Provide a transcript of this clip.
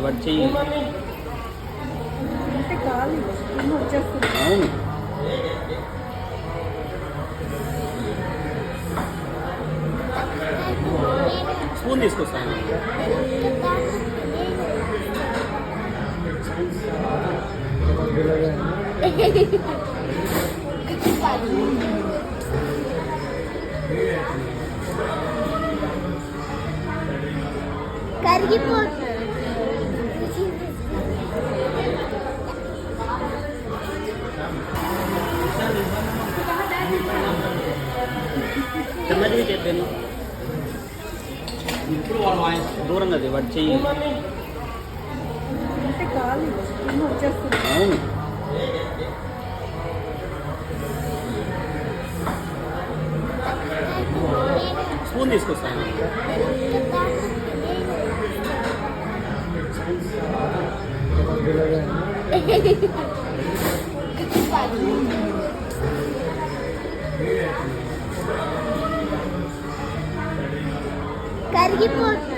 వాడు చెయ్యి. అంటే గాలి వచ్చేస్తుంది. అవును. స్పూన్ తీసుకొస్తాను. కరిగిపోతుంది. నెమ్మదిగా చెప్పాను. దూరంగా వాడు చెయ్యి. అంటే గాలి వచ్చేస్తుంది. అవును. స్పూన్ తీసుకొస్తాను. కరిగిపోతుంది.